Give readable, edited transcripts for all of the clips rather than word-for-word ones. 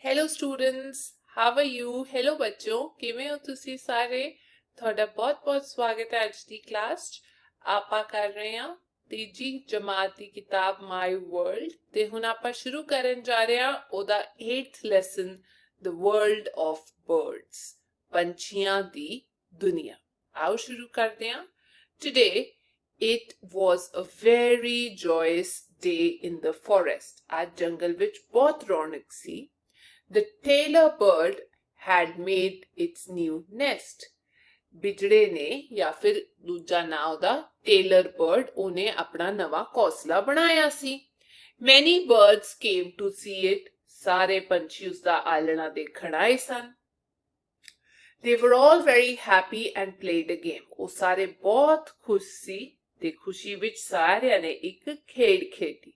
Hello students, how are you. Hello बच्चों, किवें हो तुसी सारे। ਤੁਹਾਡਾ ਬਹੁਤ-ਬਹੁਤ ਸਵਾਗਤ ਹੈ ਅੱਜ ਦੀ ਕਲਾਸ 'ਚ। ਆਪਾਂ ਕਰ ਰਹੇ ਹਾਂ ਤੀਜੀ ਜਮਾਤ ਦੀ ਕਿਤਾਬ ਮਾਈ ਵਰਲਡ ਤੇ ਹੁਣ ਆਪਾਂ ਸ਼ੁਰੂ ਕਰਨ ਜਾ ਰਹੇ ਹਾਂ ਉਹਦਾ 8th lesson the world of birds, ਪੰਛੀਆਂ ਦੀ ਦੁਨੀਆ। ਆਓ ਸ਼ੁਰੂ ਕਰਦੇ ਹਾਂ। Today it was a very joyous day in the forest। आज जंगल विच बहुत रौनक सी। The tailor bird had made its new nest। बिजड़े ने या फिर दूजा ना ਉਹਦਾ tailor bird ਉਹਨੇ ਆਪਣਾ ਨਵਾਂ ਘੋंसला ਬਣਾਇਆ ਸੀ। Many birds came to see it। ਸਾਰੇ ਪੰਛੀ ਉਸ ਦਾ ਆਲਣਾ ਦੇਖਣ ਆਏ ਸਨ। They were all very happy and played a game। ਉਹ ਸਾਰੇ ਬਹੁਤ ਖੁਸ਼ ਸੀ ਤੇ ਖੁਸ਼ੀ ਵਿੱਚ ਸਾਰਿਆਂ ਨੇ ਇੱਕ ਖੇਡ ਖੇਡੀ।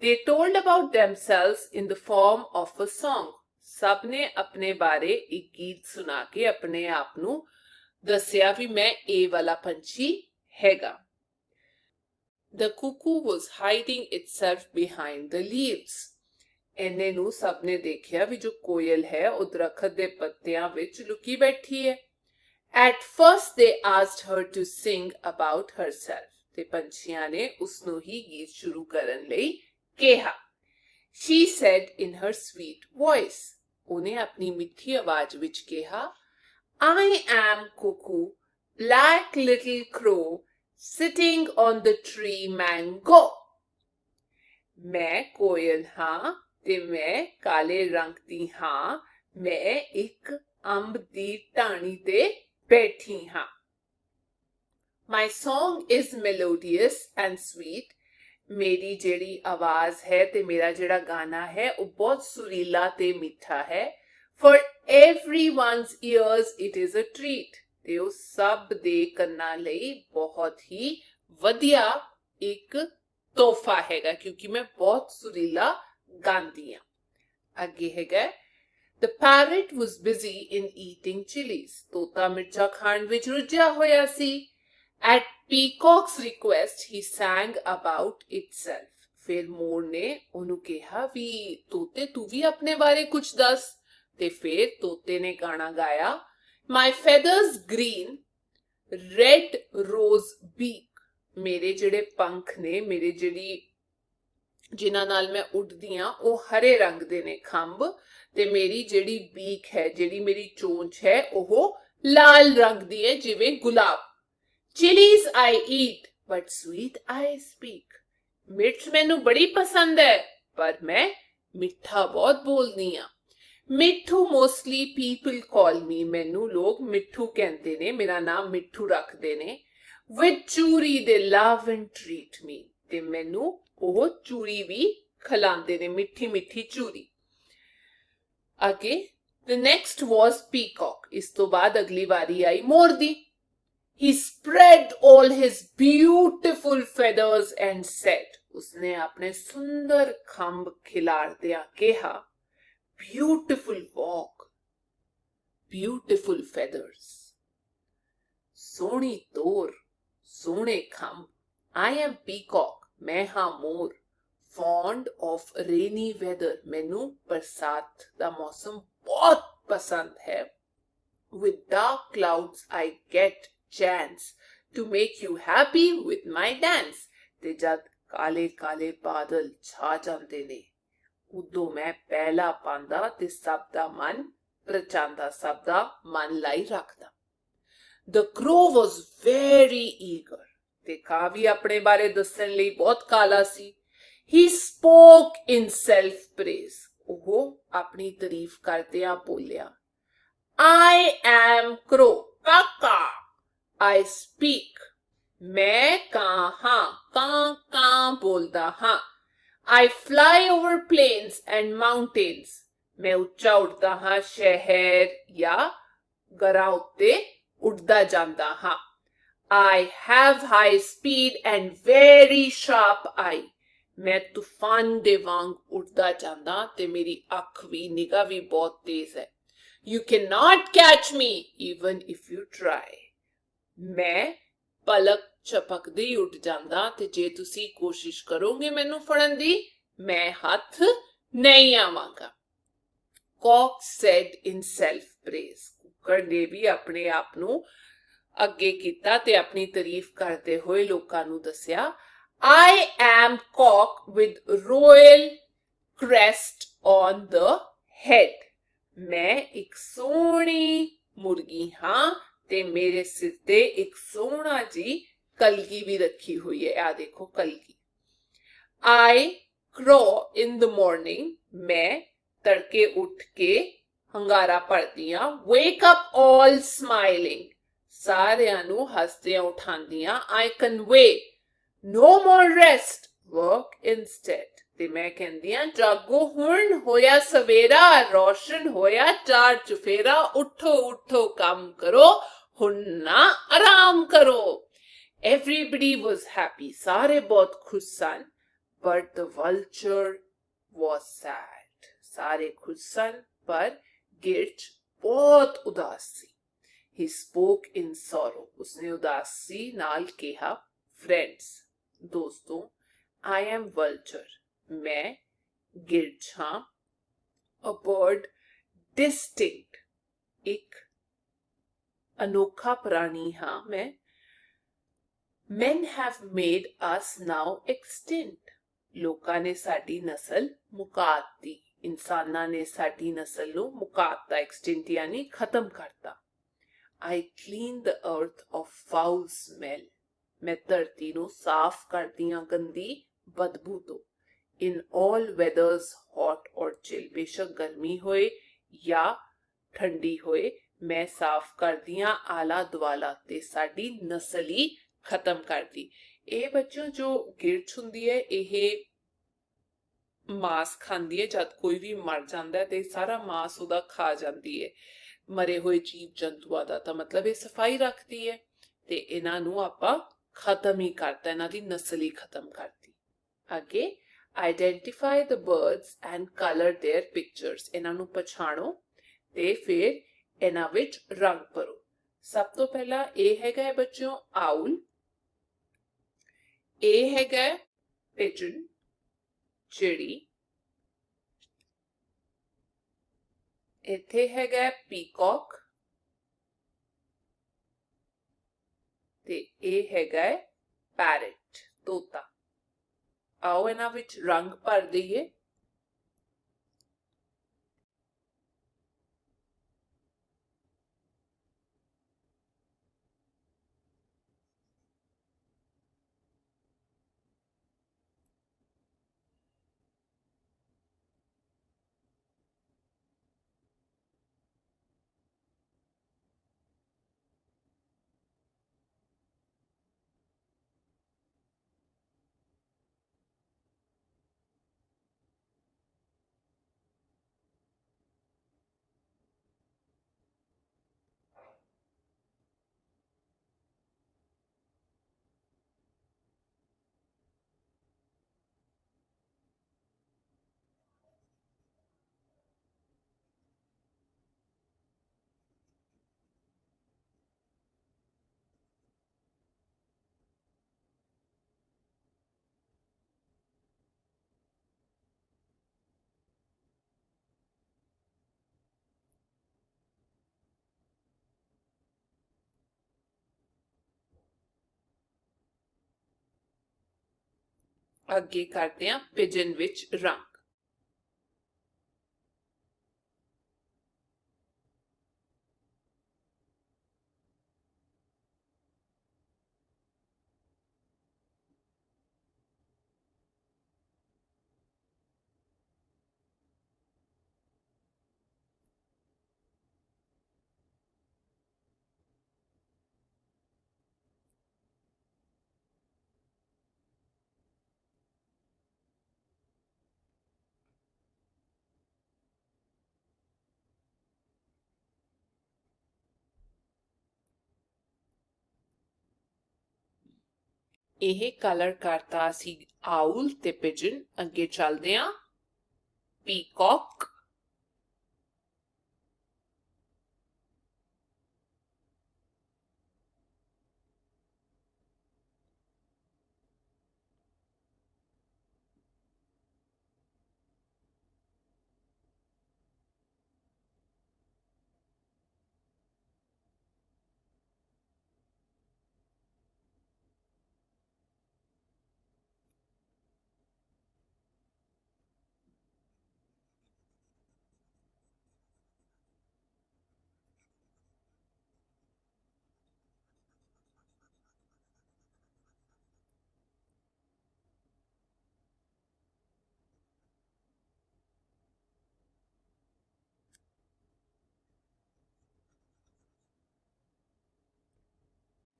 They told about themselves in the form of a song। ਸਭ ਨੇ ਆਪਣੇ ਬਾਰੇ ਇੱਕ ਗੀਤ ਸੁਣਾ ਕੇ ਆਪਣੇ ਆਪ ਨੂੰ ਦੱਸਿਆ ਵੀ ਮੈਂ ਇਹ ਵਾਲਾ ਪੰਛੀ ਹੈਗਾ। The cuckoo was hiding itself behind the leaves। ਇਹਨੇ ਨੂੰ ਸਭ ਨੇ ਦੇਖਿਆ ਵੀ ਜੋ ਕੋਇਲ ਹੈ ਉਹ ਦਰਖਤ ਦੇ ਪੱਤਿਆਂ ਵਿੱਚ ਲੁਕੀ ਬੈਠੀ ਹੈ। At first they asked her to sing about herself। ਤੇ ਪੰਛੀਆਂ ਨੇ ਉਸ ਨੂੰ ਹੀ ਗੀਤ ਸ਼ੁਰੂ ਕਰਨ ਲਈ ਕਿਹਾ। She said in her sweet voice। ਉਹਨੇ ਆਪਣੀ ਮਿੱਠੀ ਆਵਾਜ਼ ਵਿੱਚ ਕਿਹਾ, I am cuckoo, black little crow, sitting on the tree mango। ਮੈਂ ਕੋਇਲ ਹਾਂ ਤੇ ਮੈਂ ਕਾਲੇ ਰੰਗ ਦੀ ਹਾਂ। ਮੈਂ ਇੱਕ ਅੰਬ ਦੀ ਟਾਹਣੀ ਤੇ ਬੈਠੀ ਹਾਂ। My song is melodious and sweet। ਮੇਰੀ ਜਿਹੜੀ ਆਵਾਜ਼ ਹੈ ਤੇ ਮੇਰਾ ਜਿਹੜਾ ਗਾਣਾ ਹੈ ਉਹ ਬਹੁਤ ਸੁਰੀਲਾ ਤੇ ਮਿੱਠਾ ਹੈ। For everyone's ears it is a treat। ਤੇ ਉਹ ਸਭ ਦੇ ਕੰਨਾਂ ਲਈ ਬਹੁਤ ਹੀ ਵਧੀਆ ਇੱਕ ਤੋਹਫਾ ਹੈਗਾ ਕਿਉਂਕਿ ਮੈਂ ਬਹੁਤ ਸੁਰੀਲਾ ਗਾਉਂਦੀ ਹਾਂ। ਅੱਗੇ ਹੈਗਾ The parrot was busy in eating chilies। ਤੋਤਾ ਮਿਰਚਾਂ ਖਾਣ ਵਿੱਚ ਰੁੱਝਿਆ ਹੋਇਆ ਸੀ। At Peacock's request he sang about itself। ਫਿਰ ਮੋਰ ਨੇ ਉਹਨੂੰ ਕਿਹਾ ਵੀ ਤੋਤੇ ਤੂੰ ਵੀ ਆਪਣੇ ਬਾਰੇ ਕੁਝ ਦੱਸ। ਤੇ ਫਿਰ ਤੋਤੇ ਨੇ ਗਾਣਾ ਗਾਇਆ My feathers green, red rose beak। ਮੇਰੇ ਜਿਹੜੇ ਪੰਖ ਨੇ, ਮੇਰੇ ਜਿਹੜੀ ਜਿਨ੍ਹਾਂ ਨਾਲ ਮੈਂ ਉੱਡਦੀ ਹਾਂ ਉਹ ਹਰੇ ਰੰਗ ਦੇ ਨੇ ਖੰਭ ਤੇ ਮੇਰੀ ਜਿਹੜੀ ਬੀਕ ਹੈ, ਜਿਹੜੀ ਮੇਰੀ ਚੋਂਚ ਹੈ ਉਹ ਲਾਲ ਰੰਗ ਦੀ ਹੈ ਜਿਵੇਂ ਗੁਲਾਬ। Chilies I eat, but sweet I speak। ਮਿਰਚ ਮੈਨੂੰ ਬੜੀ ਪਸੰਦ ਹੈ ਪਰ ਮੈਂ ਮਿੱਠਾ ਬਹੁਤ ਬੋਲਦੀ ਹਾਂ। ਮਿੱਠੂ mostly people call me। ਮੈਨੂੰ ਲੋਕ ਮਿੱਠੂ ਕਹਿੰਦੇ ਨੇ, ਮੇਰਾ ਨਾਮ ਮਿੱਠੂ ਰੱਖਦੇ ਨੇ। With ਚੂਰੀ they love and treat me। ਤੇ ਮੈਨੂੰ ਉਹ ਚੂਰੀ ਵੀ ਖਿਲਾਉਂਦੇ ਨੇ, ਮਿੱਠੀ ਮਿੱਠੀ ਚੂਰੀ। ਅੱਗੇ the next was peacock। ਇਸ ਤੋਂ ਬਾਅਦ ਅਗਲੀ ਵਾਰੀ ਆਈ ਮੋਰ ਦੀ। He spread all his beautiful feathers and said। उसने अपने सुंदर खंभ खिलारदिया कहा Beautiful walk, beautiful feathers। सोहनी तोर, सोहने खंभ। I am peacock। मैं हाँ मोर। Fond of rainy weather। मैनू बरसात दा मौसम बहुत पसंद है। With dark clouds I get chance to make you happy with my dance। ਤੇ ਜਦ ਕਾਲੇ ਕਾਲੇ ਬਾਦਲ ਛਾ ਜਾਂਦੇ ਨੇ ਉਦੋਂ ਮੈਂ ਪਹਿਲਾ ਪਾਉਂਦਾ ਤੇ ਸਭ ਦਾ ਮਨ ਰਚਾਉਂਦਾ, ਸਭ ਦਾ ਮਨ ਲਾਈ ਰੱਖਦਾ। The crow was very eager। ਤੇ ਕਾਂ ਵੀ ਆਪਣੇ ਬਾਰੇ ਦੱਸਣ ਲਈ ਬਹੁਤ ਕਾਲਾ ਸੀ। He spoke in self praise। ਉਹ ਆਪਣੀ ਤਾਰੀਫ ਕਰਦਿਆਂ ਬੋਲਿਆ I am crow, ਕਾਕਾ। I speak। मैं ਕਾਂ ਹਾਂ, ਕਾਂ ਕਾਂ ਬੋਲਦਾ ਹਾਂ। I fly over plains and mountains। मैं ਉੱਚਾ ਉੱਡਦਾ ਹਾਂ, ਸ਼ਹਿਰ ਜਾਂ ਗਰਾਂ ਉੱਤੇ ਉੱਡਦਾ ਜਾਂਦਾ ਹਾਂ। I have high speed and very sharp eye। मैं ਤੂਫਾਨ ਦੇ ਵਾਂਗ ਉੱਡਦਾ ਜਾਂਦਾ ਤੇ ਮੇਰੀ ਅੱਖ ਵੀ, ਨਿਗਾਹ ਵੀ ਬਹੁਤ ਤੇਜ਼ ਹੈ। You cannot catch me even if you try। ਮੈਂ ਪਲਕ ਝਪਕਦੇ ਹੀ ਉੱਡ ਜਾਂਦਾ ਤੇ ਜੇ ਤੁਸੀਂ ਕੋਸ਼ਿਸ਼ ਕਰੋਗੇ ਮੈਨੂੰ ਫੜਨ ਦੀ ਮੈਂ ਹੱਥ ਨਹੀਂ ਆਵਾਂਗਾ। cock said in self praise. ਕੁੱਕੜ ਨੇ ਵੀ ਆਪਣੇ ਆਪ ਨੂੰ ਅੱਗੇ ਕੀਤਾ ਤੇ ਆਪਣੀ ਤਾਰੀਫ ਕਰਦੇ ਹੋਏ ਲੋਕਾਂ ਨੂੰ ਦੱਸਿਆ, I am cock with royal crest on the head. ਮੈਂ ਇੱਕ ਸੋਹਣੀ ਮੁਰਗੀ ਹਾਂ ਤੇ ਮੇਰੇ ਸਿਰ ਤੇ ਇੱਕ ਸੋਹਣਾ ਜੀ ਕਲਗੀ ਵੀ ਰੱਖੀ ਹੋਈ ਹੈ। ਆ ਦੇਖੋ ਕਲਗੀ। I crow in the morning. ਮੈਂ ਤੜਕੇ ਉੱਠ ਕੇ ਹੰਗਾਰਾ ਭਰਦੀ ਹਾਂ। Wake up all smiling. ਸਾਰਿਆਂ ਨੂੰ ਹੱਸਦਿਆਂ ਉਠਾਉਂਦੀਆਂ। I convey no more rest. Work instead. ਤੇ ਮੈਂ ਕਹਿੰਦੀ ਹਾਂ ਜਾਗੋ ਹੁਣ, ਹੋਇਆ ਸਵੇਰਾ, ਰੋਸ਼ਨ ਹੋਇਆ ਚਾਰ ਚੁਫੇਰਾ, ਉੱਠੋ ਉੱਠੋ ਕੰਮ ਕਰੋ, ਹੁਣ ਨਾ ਆਰਾਮ ਕਰੋ। Everybody was happy. ਸਾਰੇ ਬਹੁਤ ਖੁਸ਼ ਸਨ। But the vulture was sad. ਸਾਰੇ ਖੁਸ਼ ਸਨ ਪਰ ਗਿਰਚ ਬਹੁਤ ਉਦਾਸ ਸੀ। He spoke in sorrow. ਉਸਨੇ ਉਦਾਸੀ ਨਾਲ ਕਿਹਾ, Friends, ਦੋਸਤੋ, I am vulture. ਮੈਂ ਗਿਰਚ ਹਾਂ। A bird distinct. ਇੱਕ ਅਨੋਖਾ ਪ੍ਰਾਣੀ ਹਾਂ ਮੈਂ। Men have made us now extinct. ਲੋਕਾਂ ਨੇ ਸਾਡੀ ਨਸਲ ਮੁਕਾਤੀ। ਇਨਸਾਨਾਂ ਨੇ ਸਾਡੀ ਨਸਲ ਨੂੰ ਮੁਕਾਤਾ, extinct ਯਾਨੀ ਖਤਮ ਕਰਤਾ। I clean the earth of foul smell. ਮੈਂ ਧਰਤੀ ਨੂੰ ਸਾਫ਼ ਕਰਦੀ ਹਾਂ ਗੰਦੀ ਬਦਬੂ ਤੋਂ। In all weathers, hot or chill. ਬੇਸ਼ੱਕ ਗਰਮੀ ਹੋਏ ਜਾਂ ਠੰਡੀ ਹੋਏ, ਮੈਂ ਸਾਫ਼ ਕਰਦੀ ਹਾਂ ਆਲਾ ਦੁਆਲਾ ਤੇ ਸਾਡੀ ਨਸਲ ਹੀ ਖਤਮ ਕਰਦੀ। ਇਹ ਬੱਚੋ ਜੋ ਗਿਰਚ ਹੁੰਦੀ ਹੈ ਇਹ ਮਾਸ ਖਾਂਦੀ ਹੈ। ਜਦ ਕੋਈ ਵੀ ਮਰ ਜਾਂਦਾ ਹੈ ਤੇ ਸਾਰਾ ਮਾਸ ਉਹਦਾ ਖਾ ਜਾਂਦੀ ਹੈ, ਮਰੇ ਹੋਏ ਜੀਵ ਜੰਤੂਆਂ ਦਾ। ਤਾਂ ਮਤਲਬ ਇਹ ਸਫਾਈ ਰੱਖਦੀ ਹੈ ਤੇ ਇਹਨਾਂ ਨੂੰ ਆਪਾਂ ਖਤਮ ਹੀ ਕਰਤਾ, ਇਹਨਾਂ ਦੀ ਨਸਲ ਹੀ ਖਤਮ ਕਰਤੀ। ਅੱਗੇ identify the birds and color their pictures. ਇਹਨਾਂ ਨੂੰ ਪਛਾਣੋ ਤੇ ਫਿਰ ਇਹਨਾਂ ਵਿੱਚ ਰੰਗ ਭਰੋ। ਸਭ ਤੋਂ ਪਹਿਲਾਂ ਇਹ ਹੈਗਾ ਬੱਚੋ ਆਉਲ, ਇਹ ਹੈਗਾ ਪਿਜਨ ਚਿੜੀ, ਇੱਥੇ ਹੈਗਾ ਪੀਕੌਕ ਤੇ ਇਹ ਹੈਗਾ ਪੈਰਟ ਤੋਤਾ। ਆਓ ਇਹਨਾਂ ਵਿੱਚ ਰੰਗ ਭਰ ਦਈਏ। ਅੱਗੇ ਕਰਦੇ ਹਾਂ ਪਿਜਨ ਵਿੱਚ ਰੰਗ। ਇਹ ਕਲਰ ਕਰਤਾ ਅਸੀਂ ਆਉਲ ਤੇ ਪਿਜਨ। ਅੱਗੇ ਚੱਲਦੇ ਹਾਂ ਪੀਕੌਕ,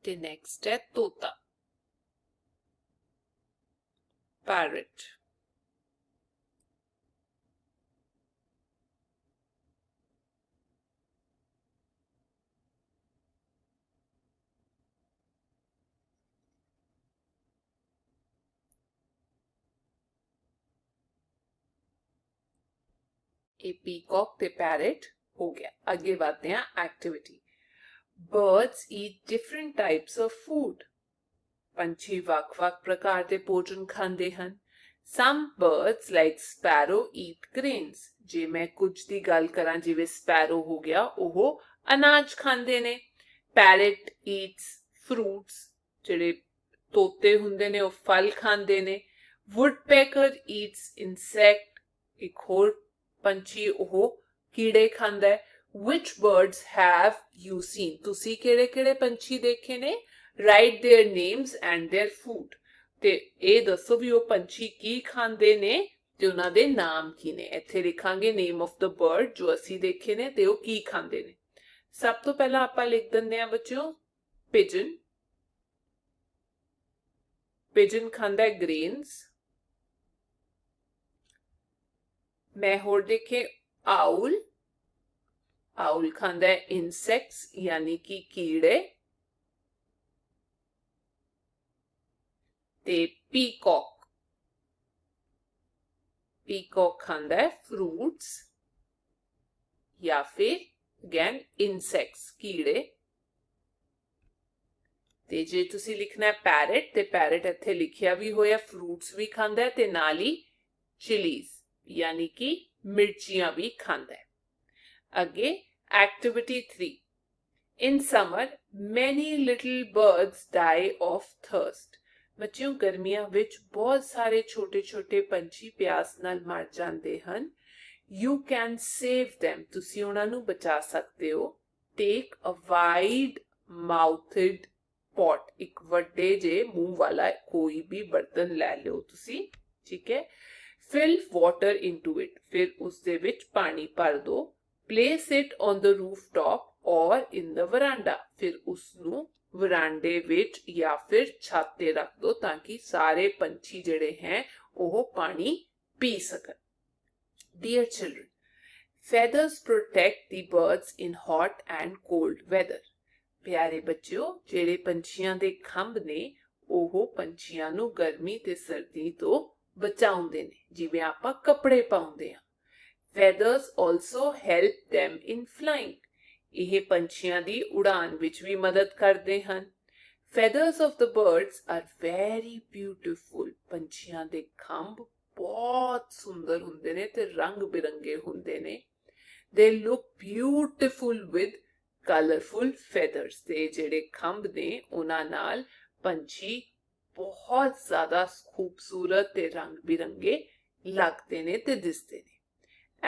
ਤੇ ਨੈਕਸਟ ਹੈ ਤੋਤਾ, parrot, ਇਹ ਪੀਕॉक ਤੇ ਪੈਰਟ ਹੋ ਗਿਆ। ਅੱਗੇ ਵਧਦੇ ਹਾਂ activity. Birds eat different types of food. ਪੰਛੀ ਵੱਖ-ਵੱਖ ਪ੍ਰਕਾਰ ਦੇ ਭੋਜਨ ਖਾਂਦੇ ਹਨ। Some birds like sparrow eat grains। ਜੇ ਮੈਂ ਕੁਝ ਦੀ ਗੱਲ ਕਰਾਂ ਜਿਵੇਂ sparrow ਹੋ ਗਿਆ, ਉਹ ਅਨਾਜ ਖਾਂਦੇ ਨੇ। Parrot eats fruits। ਜਿਹੜੇ ਤੋਤੇ ਹੁੰਦੇ ਨੇ ਉਹ ਫਲ ਖਾਂਦੇ ਨੇ। Woodpecker eats insect। ਇੱਕ ਹੋਰ ਪੰਛੀ ਉਹ ਕੀੜੇ ਖਾਂਦਾ ਹੈ। Which birds have you seen? ਤੁਸੀਂ ਕਿਹੜੇ-ਕਿਹੜੇ ਪੰਛੀ ਦੇਖੇ ਨੇ? Write their names and their food। ਤੇ ਇਹ ਦੱਸੋ ਵੀ ਉਹ ਪੰਛੀ ਕੀ ਖਾਂਦੇ ਨੇ ਤੇ ਉਹਨਾਂ ਦੇ ਨਾਮ ਕੀ ਨੇ। ਇੱਥੇ ਲਿਖਾਂਗੇ name of the bird ਜੋ ਅਸੀਂ ਦੇਖੇ ਨੇ ਤੇ ਉਹ ਕੀ ਖਾਂਦੇ ਨੇ। ਸਭ ਤੋਂ ਪਹਿਲਾਂ ਆਪਾਂ ਲਿਖ ਦਿੰਦੇ ਹਾਂ ਬੱਚਿਓ pigeon। pigeon ਖਾਂਦਾ ਹੈ grains। ਮੈਂ ਹੋਰ ਦੇਖੇ owl। owl ਖਾਂਦਾ ਹੈ insects ਯਾਨੀ ਕਿ ਕੀੜੇ। ਤੇ peacock। peacock ਖਾਂਦਾ ਹੈ fruits ਜਾਂ ਫਿਰ again insects ਕੀੜੇ। ਤੇ ਜੇ ਤੁਸੀਂ ਲਿਖਣਾ ਹੈ parrot ਤੇ parrot ਇੱਥੇ ਲਿਖਿਆ ਵੀ ਹੋਇਆ fruits ਵੀ ਖਾਂਦਾ ਹੈ ਤੇ ਨਾਲ ਹੀ chilies ਯਾਨੀ ਕਿ ਮਿਰਚੀਆਂ ਵੀ ਖਾਂਦਾ ਹੈ। ਅੱਗੇ activity 3। In summer, many little birds die of thirst। ਬੱਚਿਓ ਗਰਮੀਆਂ ਵਿੱਚ ਬਹੁਤ ਸਾਰੇ ਛੋਟੇ-ਛੋਟੇ ਪੰਛੀ ਪਿਆਸ ਨਾਲ ਮਰ ਜਾਂਦੇ ਹਨ। You can save them। ਤੁਸੀਂ ਉਹਨਾਂ ਨੂੰ ਬਚਾ ਸਕਦੇ ਹੋ। Take a wide mouthed pot। ਇੱਕ ਵੱਡੇ ਜੇ ਮੂੰਹ ਵਾਲਾ ਕੋਈ ਵੀ ਬਰਤਨ ਲੈ ਲਿਓ ਤੁਸੀਂ, ਠੀਕ ਹੈ। Fill water into it। ਫਿਰ ਉਸ ਦੇ ਵਿੱਚ ਪਾਣੀ ਭਰ ਦਿਓ। Place it on the rooftop or in the veranda। ਫਿਰ ਉਸ ਨੂੰ ਵਰਾਂਡੇ ਵਿੱਚ ਜਾਂ ਫਿਰ ਛੱਤ ਤੇ ਰੱਖ ਦੋ ਤਾਂ ਕਿ ਸਾਰੇ ਪੰਛੀ ਜਿਹੜੇ ਹੈ ਉਹ ਪਾਣੀ ਪੀ ਸਕਣ। Dear children, feathers protect the birds in hot and cold weather। ਪਿਆਰੇ ਬੱਚਿਓ ਜਿਹੜੇ ਪੰਛੀਆਂ ਦੇ ਖੰਭ ਨੇ ਉਹ ਪੰਛੀਆਂ ਨੂੰ ਗਰਮੀ ਤੇ ਸਰਦੀ ਤੋਂ ਬਚਾਉਂਦੇ ਨੇ ਜਿਵੇਂ ਆਪਾਂ ਕੱਪੜੇ ਪਾਉਂਦੇ ਹਾਂ। Feathers also help them in flying। ਇਹ ਪੰਛੀਆਂ ਦੀ ਉਡਾਨ ਵਿੱਚ ਵੀ ਮਦਦ ਕਰਦੇ ਹਨ। Feathers of the birds are very beautiful। ਪੰਛੀਆਂ ਦੇ ਖੰਭ ਬਹੁਤ ਸੁੰਦਰ ਹੁੰਦੇ ਨੇ ਤੇ ਰੰਗ ਬਿਰੰਗੇ ਹੁੰਦੇ ਨੇ। They look beautiful with colorful feathers। ਤੇ ਜਿਹੜੇ ਖੰਭ ਨੇ ਉਹਨਾਂ ਨਾਲ ਪੰਛੀ ਬਹੁਤ ਜ਼ਿਆਦਾ ਖੂਬਸੂਰਤ ਤੇ ਰੰਗ ਬਿਰੰਗੇ ਲੱਗਦੇ ਨੇ ਤੇ ਦਿਸਦੇ ਨੇ।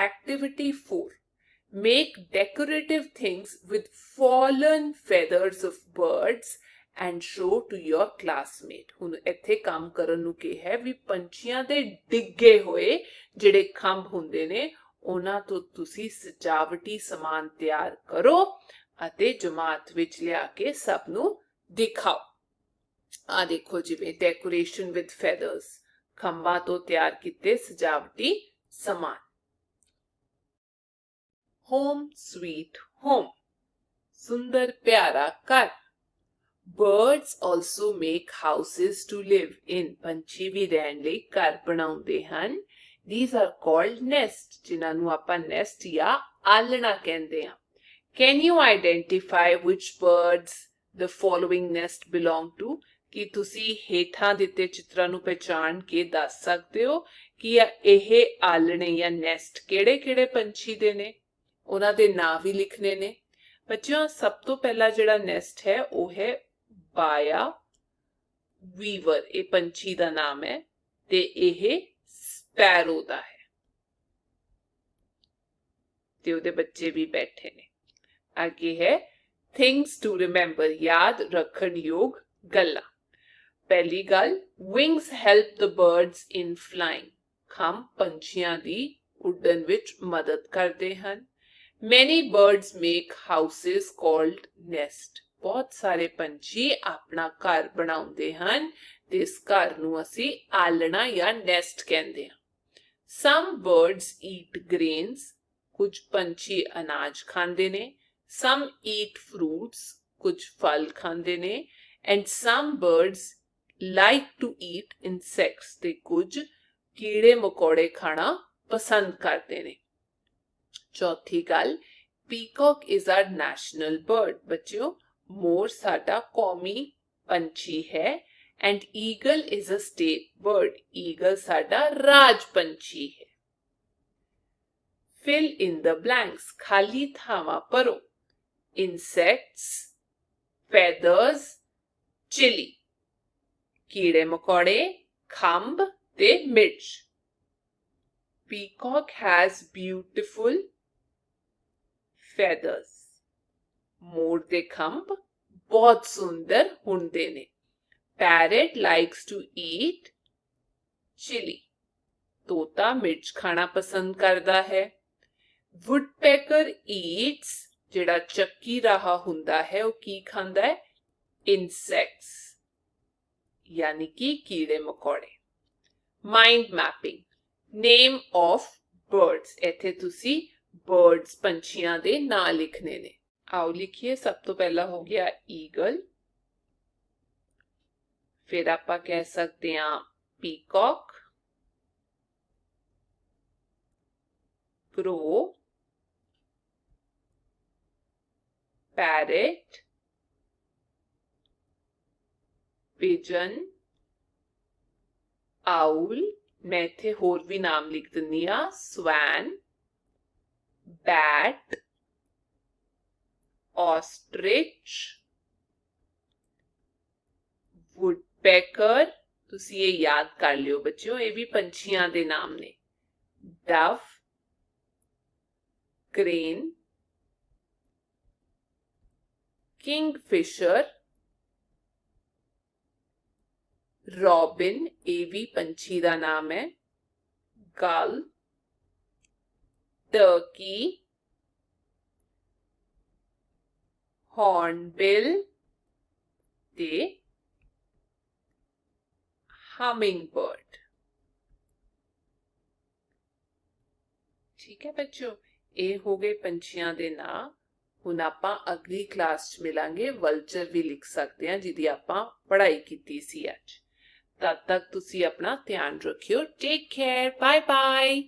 Activity 4। Make decorative things with fallen feathers of birds and show to your classmate। ਹੁਣ ਇੱਥੇ ਕੰਮ ਕਰਨ ਨੂੰ ਕਿਹਾ ਹੈ ਵੀ ਪੰਛੀਆਂ ਦੇ ਡਿੱਗੇ ਹੋਏ ਜਿਹੜੇ ਖੰਭ ਹੁੰਦੇ ਨੇ ਉਹਨਾਂ ਤੋਂ ਤੁਸੀਂ ਸਜਾਵਟੀ ਸਮਾਨ ਤਿਆਰ ਕਰੋ ਅਤੇ ਜਮਾਤ ਵਿੱਚ ਲਿਆ ਕੇ ਸਭ ਨੂੰ ਦਿਖਾਓ। ਆ ਦੇਖੋ ਜਿਵੇਂ ਡੈਕੋਰੇਸ਼ਨ ਵਿਦ ਫੈਦਰਸ, ਖੰਭਾਂ ਤੋਂ ਤਿਆਰ ਕੀਤੇ ਸਜਾਵਟੀ ਸਮਾਨ। Home sweet home। ਸੁੰਦਰ ਪਿਆਰਾ ਘਰ। Birds also make houses to live in। ਪੰਛੀ ਵੀ ਰਹਿਣ ਲਈ ਘਰ ਬਣਾਉਂਦੇ ਹਨ। These are called nest। ਜਿਨ੍ਹਾਂ ਨੂੰ ਆਪਾਂ nest ਜਾਂ ਆਲਣਾ ਕਹਿੰਦੇ ਹਾਂ। Can you identify which birds the following nest belong to? ਕੀ ਤੁਸੀਂ ਹੇਠਾਂ ਦਿੱਤੇ ਚਿੱਤਰਾਂ ਨੂੰ ਪਹਿਚਾਣ ਕੇ ਦੱਸ ਸਕਦੇ ਹੋ ਕਿ ਇਹ ਆਲਣੇ ਜਾਂ ਨੈਸਟ ਕਿਹੜੇ-ਕਿਹੜੇ ਪੰਛੀ ਦੇ ਨੇ? ਉਹਨਾਂ ਦੇ ਨਾਂ ਵੀ ਲਿਖਣੇ ਨੇ। ਬੱਚਿਓ ਸਭ ਤੋਂ ਪਹਿਲਾ ਜਿਹੜਾ ਨੈਸਟ ਹੈ ਉਹ ਹੈ ਬਾਇਆ ਵੀਵਰ। ਇਹ ਪੰਛੀ ਦਾ ਨਾਮ ਹੈ ਤੇ ਇਹ ਸਪੈਰੋ ਦਾ ਹੈ ਤੇ ਉਹਦੇ ਬੱਚੇ ਵੀ ਬੈਠੇ ਨੇ। ਅੱਗੇ ਹੈ ਥਿੰਗਸ ਟੂ ਰਿਮੈਂਬਰ। ਯਾਦ ਰੱਖਣ ਯੋਗ ਗੱਲਾਂ। ਪਹਿਲੀ ਗੱਲ ਵਿੰਗਸ ਹੈਲਪ ਦ ਬਰਡਸ ਇਨ ਫਲਾਈਂਗ। ਖੰਭ ਪੰਛੀਆਂ ਦੀ ਉੱਡਣ ਵਿੱਚ ਮਦਦ ਕਰਦੇ ਹਨ। Many birds make houses called nest। बहुत सारे पंछी अपना घर बनाउंदे हन ते इस घर नूं असीं आलना या नेस्ट कहंदे हां। Some birds eat grains, कुछ पंछी अनाज खांदे ने। Some eat fruits, कुछ फल खांदे ने। And some birds like to eat insects, ते कुछ कीड़े मकोड़े खाना पसंद करते ने। चौथी गल, peacock is our national bird. बच्चों, मोर साडा कौमी पंछी है। And eagle is a state bird. Eagle साडा राज पंछी है। फिल इन द ब्लैंक्स, खाली थावां भरो। इंसेक्ट्स, feathers, चिली, कीड़े मकोड़े, खंब ते मिर्च। Peacock has beautiful feathers. मोर दे खंब बहुत सुंदर हुंदे ने। Parrot likes to eat chili. तोता मिर्च खाना पसंद करदा है। Woodpecker eats, जेड़ा चक्की राहा हुंदा है वो की खांदा है? Insects, यानी कि कीड़े मकोड़े। Mind mapping. Name of birds. इत्थे तुसी birds पंछियां दे नाम लिखने ने। आओ लिखिए। सब तो पहला हो गया ईगल, फिर आप कह सकते हैं peacock, crow, parrot, pigeon, owl, मैं इत्थे होर भी नाम लिख दिंदी हां, स्वैन, बैट, ऑस्ट्रिच, वुडपेकर, तुसी ये याद कर लियो बच्चों, ये भी पंछियां दे नाम ने। डव, क्रेन, किंगफिशर, रॉबिन, ये भी पंछी दा नाम है। गल, टर्की, हॉर्नबिल ते हमिंग बर्ड। ठीक है बच्चों, ये हो गए पंछियां दे नाम। हुण आपां अगली क्लास च मिलांगे। वल्चर भी लिख सकते हैं जिहदी आपां पढ़ाई कीती सी अज। तद तक तुसी अपना ध्यान रखियो। Take care, bye bye.